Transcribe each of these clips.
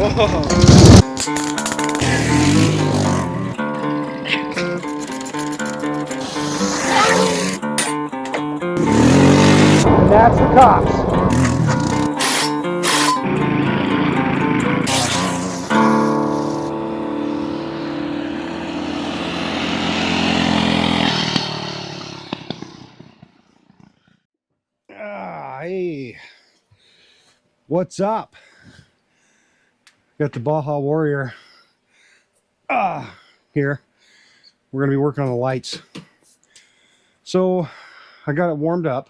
And that's the cops. Hey, what's up? Got the Baja Warrior here. We're gonna be working on the lights. So I got it warmed up,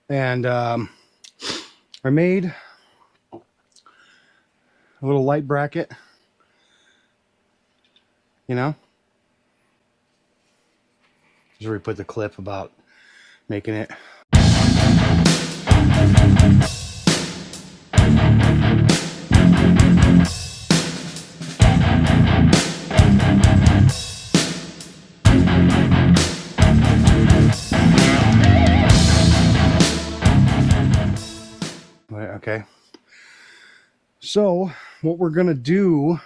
and I made a little light bracket, you know. Here's where we put the clip about making it. Okay, so what we're gonna do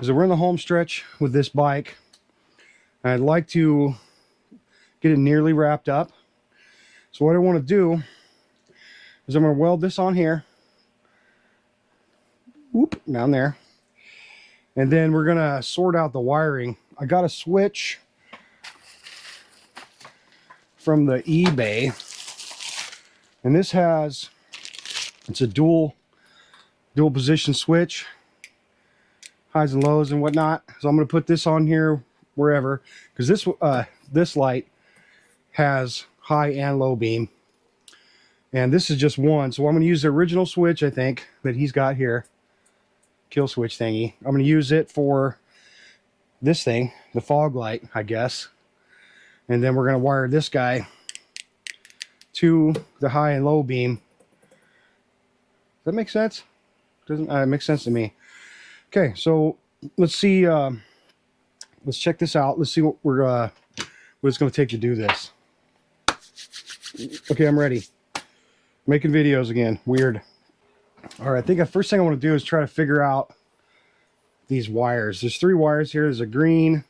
is we're in the home stretch with this bike. I'd like to get it nearly wrapped up. So what I want to do is I'm going to weld this on here. Whoop, down there. And then we're going to sort out the wiring. I got a switch from the eBay. And this has, it's a dual position switch. Highs and lows and whatnot. So I'm going to put this on here wherever. Because this light has high and low beam. And this is just one. So I'm going to use the original switch, I think, that he's got here. Kill switch thingy. I'm going to use it for this thing, the fog light, I guess. And then we're going to wire this guy to the high and low beam. Does that make sense? Doesn't it makes sense to me. Okay, so let's see. Let's check this out. Let's see what what it's going to take to do this. Okay, I'm ready. Making videos again. Weird. All right, I think the first thing I want to do is try to figure out these wires. There's 3 wires here. There's a green,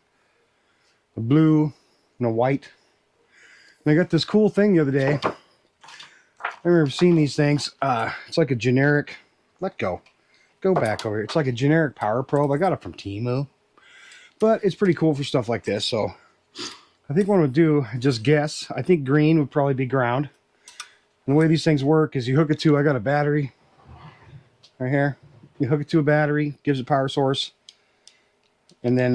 a blue, and a white. And I got this cool thing the other day. I've never seen these things. It's like a generic, let go. Go back over here. It's like a generic power probe. I got it from Temu. But it's pretty cool for stuff like this. So I think what I'm going to do, just guess. I think green would probably be ground. And the way these things work is you hook it to, I got a battery right here. You hook it to a battery, gives it power source. And then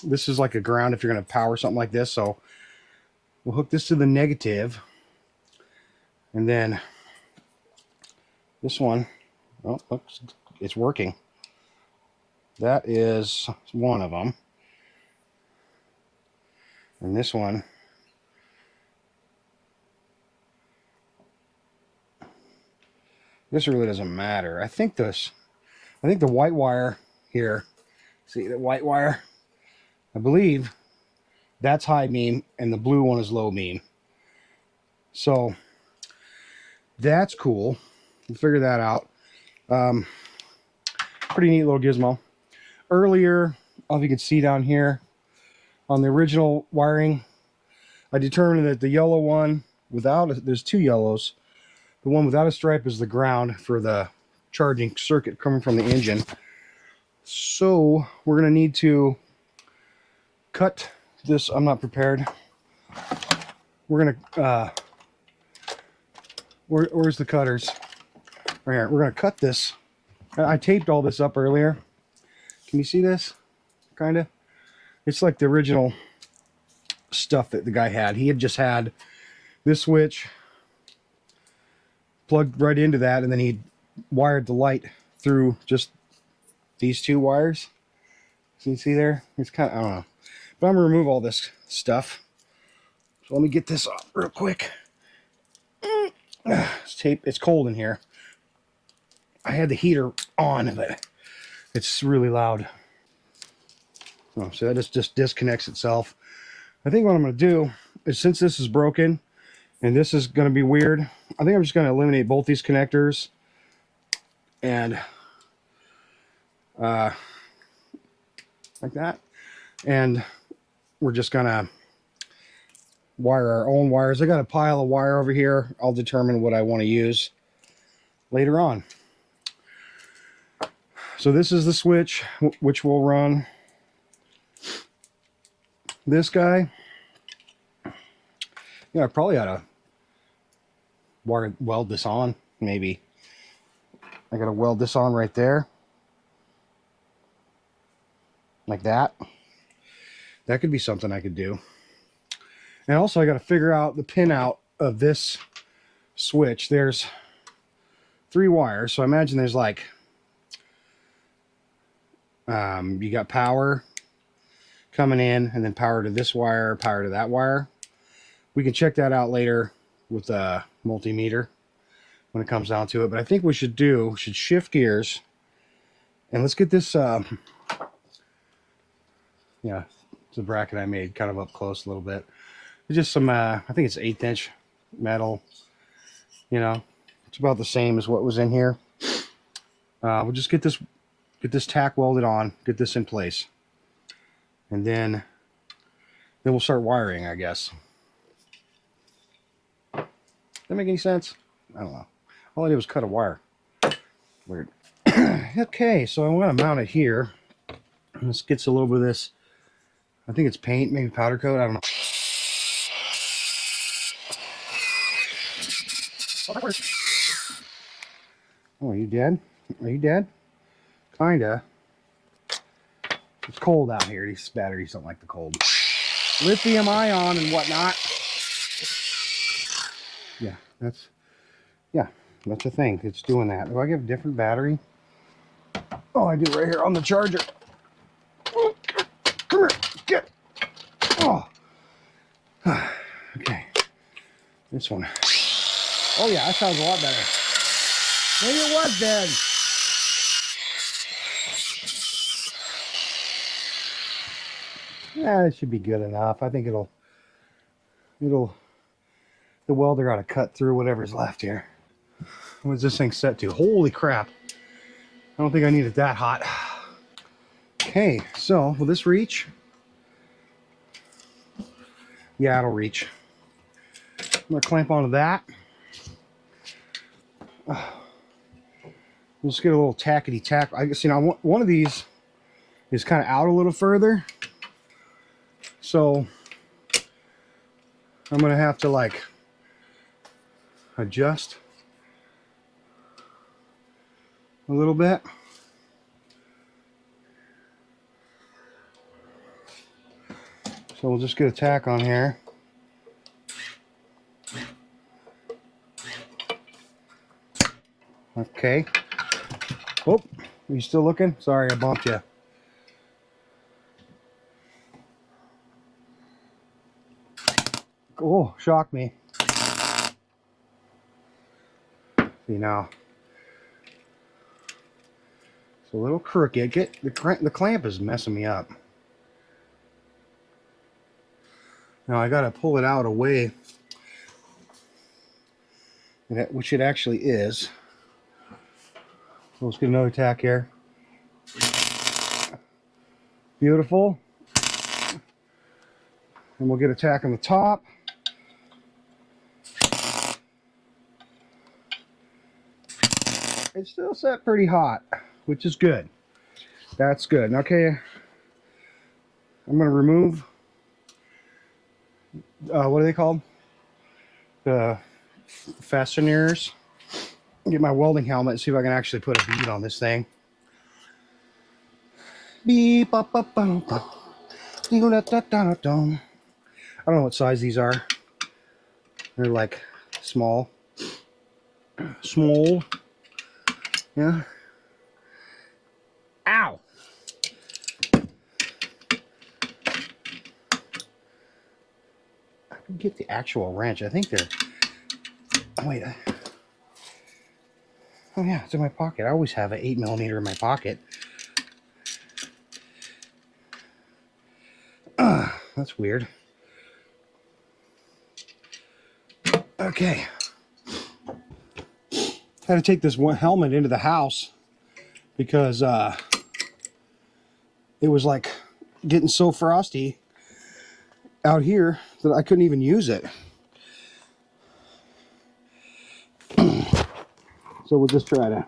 this is like a ground if you're going to power something like this. So we'll hook this to the negative. And then this one, oh, oops, it's working. That is one of them. And this one, this really doesn't matter. I think the white wire here, see the white wire, I believe that's high beam and the blue one is low beam. So that's cool. We'll figure that out. Pretty neat little gizmo. Earlier, I don't know if you can see down here on the original wiring, I determined that the yellow one without, there's 2 yellows. The one without a stripe is the ground for the charging circuit coming from the engine. So we're going to need to cut this. I'm not prepared. We're going to, where's the cutters? Right here. We're going to cut this. I taped all this up earlier. Can you see this? Kind of. It's like the original stuff that the guy had. He had just had this switch plugged right into that, and then he wired the light through just these 2 wires. So you see there? It's kind of, I don't know. But I'm going to remove all this stuff. So let me get this off real quick. It's tape. It's cold in here. I had the heater on, but it's really loud. Oh, so that just disconnects itself. I think what I'm going to do is, since this is broken and this is going to be weird, I think I'm just going to eliminate both these connectors and like that. And we're just gonna wire our own wires. I got a pile of wire over here. I'll determine what I want to use later on. So this is the switch which will run this guy. Yeah, I probably ought to weld this on, maybe. I gotta weld this on right there. Like that. That could be something I could do. And also I gotta figure out the pin out of this switch. There's 3 wires, so I imagine there's like you got power coming in, and then power to this wire, power to that wire. We can check that out later with a multimeter when it comes down to it. But I think we should shift gears, and let's get this yeah, it's a bracket I made kind of up close a little bit. It's just some I think it's 1/8 inch metal, you know, it's about the same as what was in here. We'll just get this tack welded on, get this in place, and then we'll start wiring, I guess. Does that make any sense? I don't know. All I did was cut a wire. Weird. Okay, so I'm going to mount it here. This gets a little bit of this, I think it's paint, maybe powder coat, I don't know. Oh, are you dead? Are you dead? Kinda. It's cold out here. These batteries don't like the cold. Lithium ion and whatnot. Yeah, that's a thing. It's doing that. Do I get a different battery? Oh, I do right here on the charger. Come here, get. Oh. Okay. This one. Oh yeah, that sounds a lot better. Maybe it was dead. Yeah, it should be good enough. I think the welder ought to cut through whatever's left here. What's this thing set to? Holy crap. I don't think I need it that hot. Okay, so will this reach? Yeah, it'll reach. I'm gonna clamp onto that. We'll just get a little tackety tack. I guess, you know, one of these is kind of out a little further. So I'm gonna have to like adjust a little bit. So we'll just get a tack on here. Okay. Oh, are you still looking? Sorry, I bumped you. Oh, shocked me. See now. It's a little crooked. The clamp is messing me up. Now I gotta pull it out away, which it actually is. So let's get another tack here. Beautiful. And we'll get a tack on the top. It's still set pretty hot, which is good. That's good. Okay, I'm gonna remove what are they called? The fasteners. Get my welding helmet and see if I can actually put a bead on this thing. Beep, up, up, up, up. I don't know what size these are. They're like small. Small. Yeah. Ow! I can get the actual wrench. I think they're... Oh, wait. Oh, yeah, it's in my pocket. I always have an 8mm in my pocket. That's weird. Okay. had to take this one helmet into the house because it was like getting so frosty out here that I couldn't even use it. So we'll just try to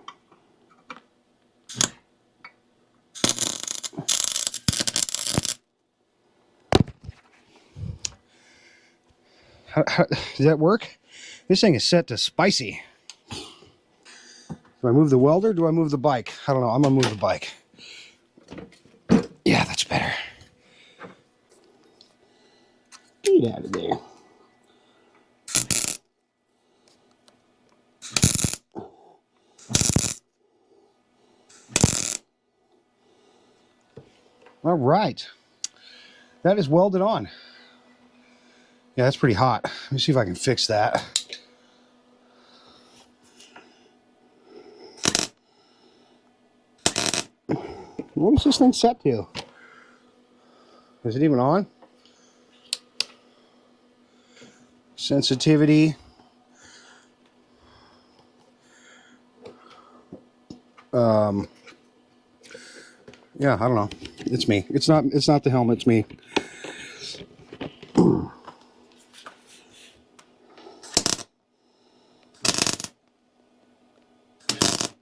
does that work? This thing is set to spicy. Do I move the welder or do I move the bike? I don't know. I'm gonna move the bike. Yeah, that's better. Get out of there. All right. That is welded on. Yeah, that's pretty hot. Let me see if I can fix that. What is this thing set to? Is it even on? Sensitivity. Yeah, I don't know. It's me. It's not the helmet, it's me.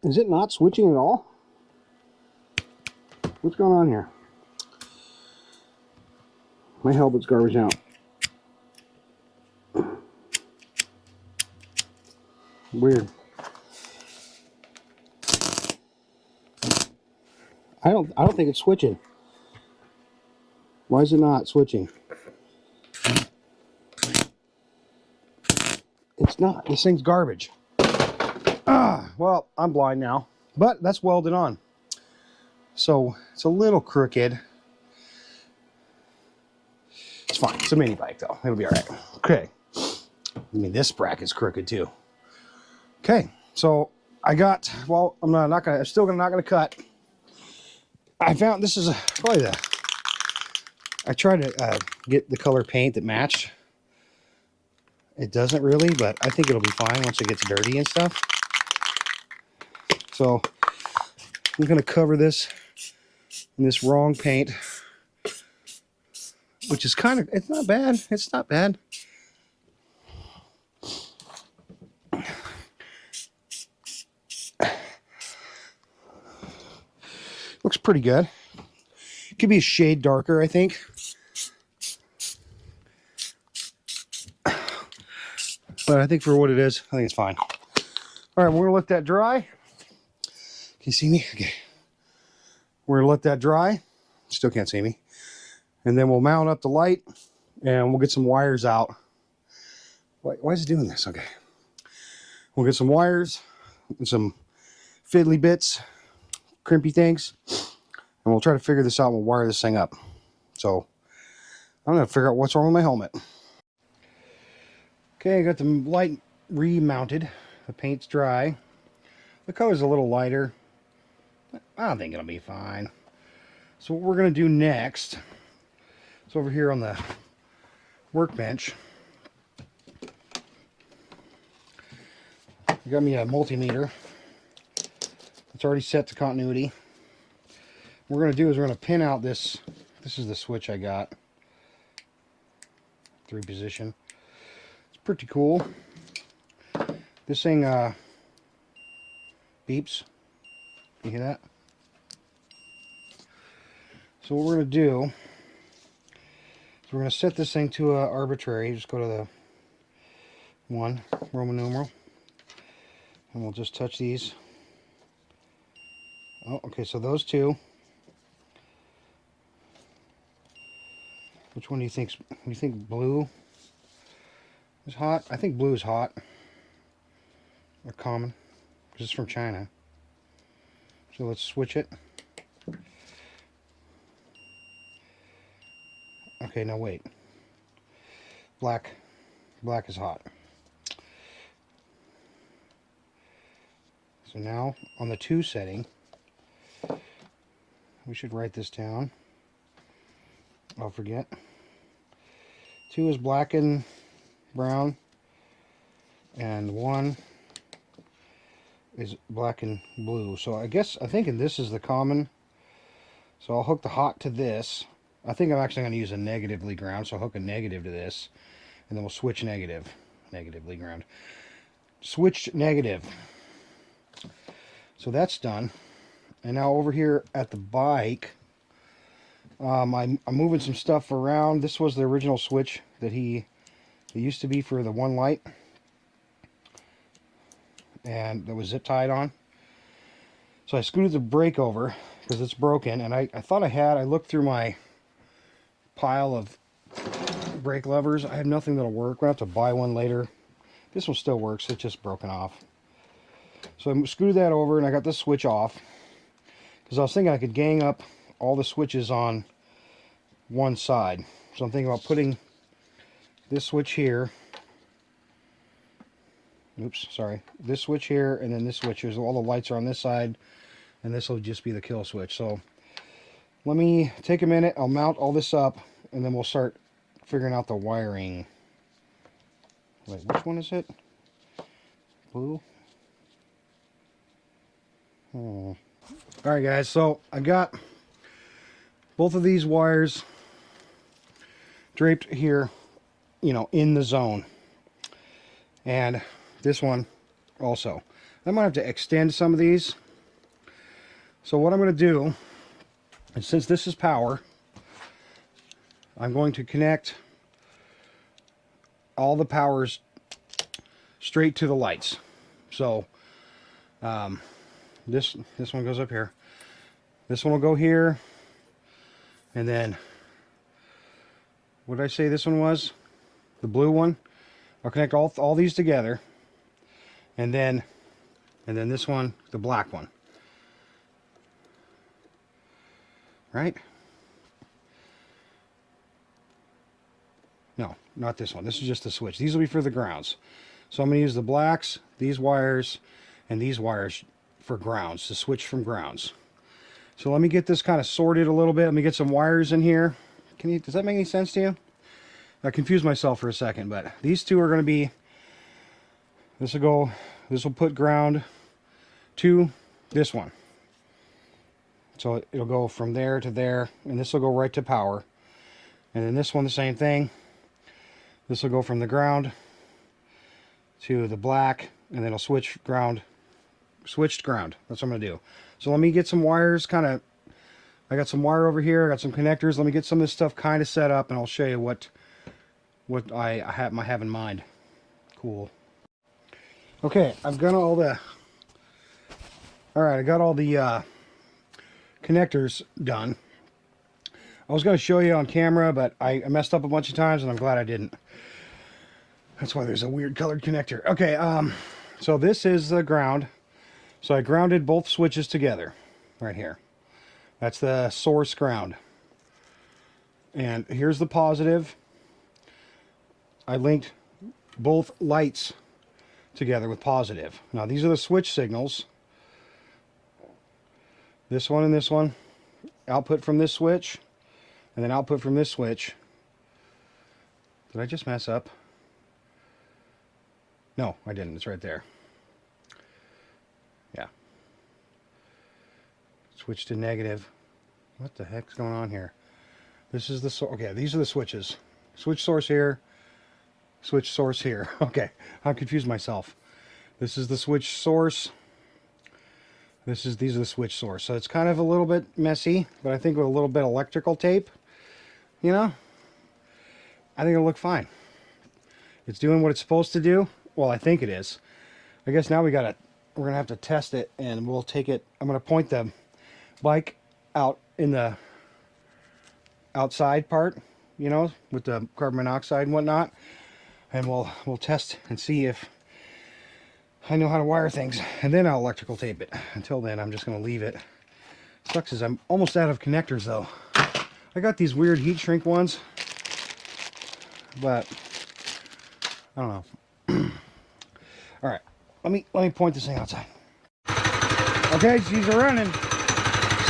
Is it not switching at all? What's going on here? My helmet's garbage out. Weird. I don't think it's switching. Why is it not switching? It's not. This thing's garbage. Well, I'm blind now, but that's welded on. So it's a little crooked. It's fine. It's a mini bike though. It'll be all right. Okay. I mean, this bracket's crooked too. Okay. So I got, well, I'm still not gonna cut. I found this is probably I tried to get the color paint that matched. It doesn't really, but I think it'll be fine once it gets dirty and stuff. So I'm going to cover this in this wrong paint, which is kind of, it's not bad. It's not bad. Looks pretty good. It could be a shade darker, I think. But I think for what it is, I think it's fine. All right, we're going to let that dry. Can you see me? Okay. We're going to let that dry. Still can't see me. And then we'll mount up the light and we'll get some wires out. Why is it doing this? Okay. We'll get some wires and some fiddly bits, crimpy things, and we'll try to figure this out. We'll wire this thing up. So I'm going to figure out what's wrong with my helmet. Okay, I got the light remounted. The paint's dry. The color's a little lighter. I think it'll be fine. So what we're going to do next is over here on the workbench. I got me a multimeter. It's already set to continuity. What we're going to do is we're going to pin out this. This is the switch I got. 3-position. It's pretty cool. This thing beeps. You hear that? So what we're going to do is we're going to set this thing to arbitrary. Just go to the 1 Roman numeral. And we'll just touch these. Oh, okay, so those two. Which one do you think? You think blue is hot? I think blue is hot. Or common. Because it's from China. So let's switch it. Okay, now wait. Black is hot. So now on the 2 setting, we should write this down. I'll forget. 2 is black and brown, and 1 is black and blue. So I think this is the common. So I'll hook the hot to this. I think I'm actually going to use a negatively ground, so I'll hook a negative to this, and then we'll switch negatively ground. Switched negative. So that's done. And now over here at the bike, I'm moving some stuff around. This was the original switch that it used to be for the one light, and that was zip tied on. So I scooted the brake over because it's broken, and I thought I looked through my pile of brake levers. I have nothing that'll work. We'll have to buy one later. This one still works, it's just broken off. So I scooted that over, and I got this switch off because I was thinking I could gang up all the switches on one side. So I'm thinking about putting this switch here. Oops, sorry. This switch here, and then this switch here. So all the lights are on this side, and this will just be the kill switch. So let me take a minute. I'll mount all this up, and then we'll start figuring out the wiring. Wait, which one is it? Blue? Oh. Alright guys, so I got both of these wires draped here, you know, in the zone. And this one also. I might have to extend some of these. So what I'm going to do, and since this is power, I'm going to connect all the powers straight to the lights. So this one goes up here. This one will go here. And then, what did I say this one was? The blue one. I'll connect all these together. And then this one, the black one. Right? No, not this one. This is just the switch. These will be for the grounds. So I'm going to use the blacks, these wires, and these wires for grounds, to switch from grounds. So let me get this kind of sorted a little bit. Let me get some wires in here. Does that make any sense to you? I confused myself for a second, but these two are going to be, this will put ground to this one. So it'll go from there to there, and this will go right to power. And then this one, the same thing. This will go from the ground to the black, and then it'll switched ground. That's what I'm going to do. So let me get some wires I got some wire over here. I got some connectors. Let me get some of this stuff kind of set up, and I'll show you what I have in mind. Cool. Okay, I've got all the... Alright, I got all the connectors done. I was going to show you on camera, but I messed up a bunch of times, and I'm glad I didn't. That's why there's a weird colored connector. Okay, so this is the ground. So I grounded both switches together right here. That's the source ground. And here's the positive. I linked both lights together with positive. Now these are the switch signals. This one and this one. Output from this switch. And then output from this switch. Did I just mess up? No, I didn't. It's right there. Yeah. Switch to negative. What the heck's going on here? This is the okay, these are the switches. Switch source here. Switch source here. Okay, I confused myself. This is the switch source. These are the switch source. So it's kind of a little bit messy, but I think with a little bit of electrical tape, you know, I think it'll look fine. It's doing what it's supposed to do. Well, I think it is. I guess now we're gonna have to test it, and we'll take it. I'm gonna point the bike out in the outside part, you know, with the carbon monoxide and whatnot, and we'll test and see if I know how to wire things, and then I'll electrical tape it. Until then, I'm just gonna leave it. Sucks is I'm almost out of connectors though. I got these weird heat shrink ones, but I don't know. All right, let me point this thing outside. Okay, she's running.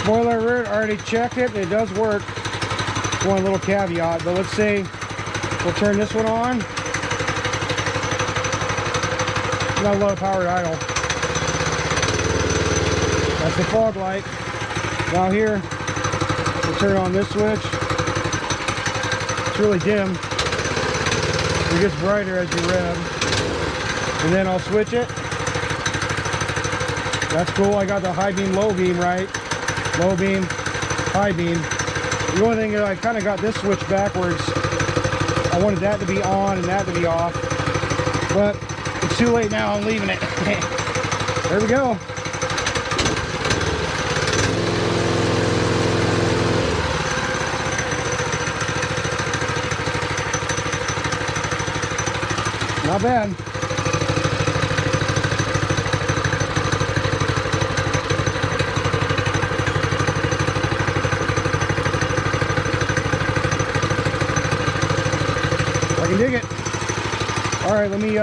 Spoiler alert, already checked it. It does work. One little caveat, but let's see. We'll turn this one on. Got a low powered idle. That's the fog light. Now here, we'll turn on this switch. It's really dim. It gets brighter as you rev. And then I'll switch it. That's cool. I got the high beam, low beam right. Low beam, high beam. The only thing is I kind of got this switch backwards. I wanted that to be on and that to be off. But it's too late now. I'm leaving it. There we go. Not bad. I can dig it. All right, let me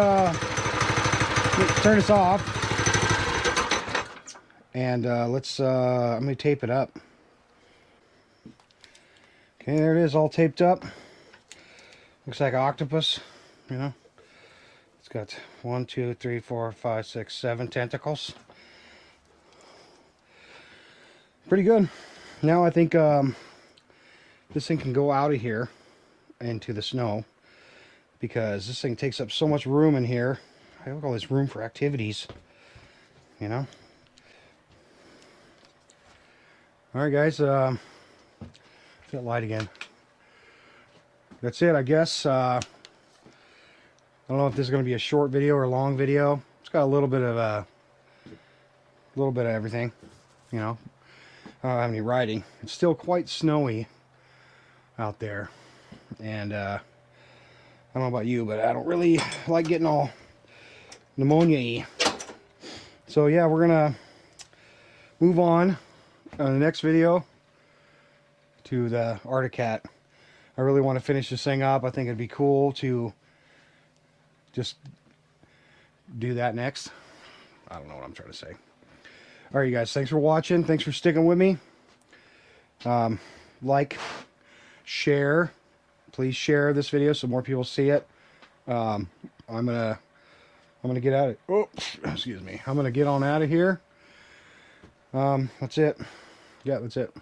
turn this off. And let's, I'm gonna tape it up. Okay, there it is, all taped up. Looks like an octopus, you know. It's got 1, 2, 3, 4, 5, 6, 7 tentacles. Pretty good. Now I think this thing can go out of here into the snow, because this thing takes up so much room in here. I have all this room for activities, you know. All right, guys. That light again. That's it, I guess. I don't know if this is going to be a short video or a long video. It's got a little bit of everything, you know. I don't have any riding. It's still quite snowy out there, and I don't know about you, but I don't really like getting all pneumonia-y. So yeah, we're gonna move on the next video to the Arctic. I really want to finish this thing up. I think it'd be cool to just do that next. I don't know what I'm trying to say. All right, you guys, thanks for watching. Thanks for sticking with me. Like, share. Please share this video so more people see it. I'm gonna get out of. Oh, excuse me. I'm gonna get on out of here. That's it. Yeah, that's it.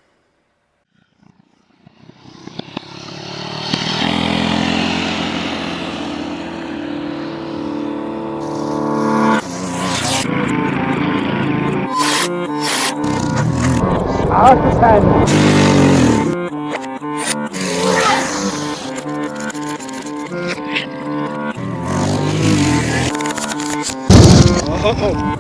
Oh.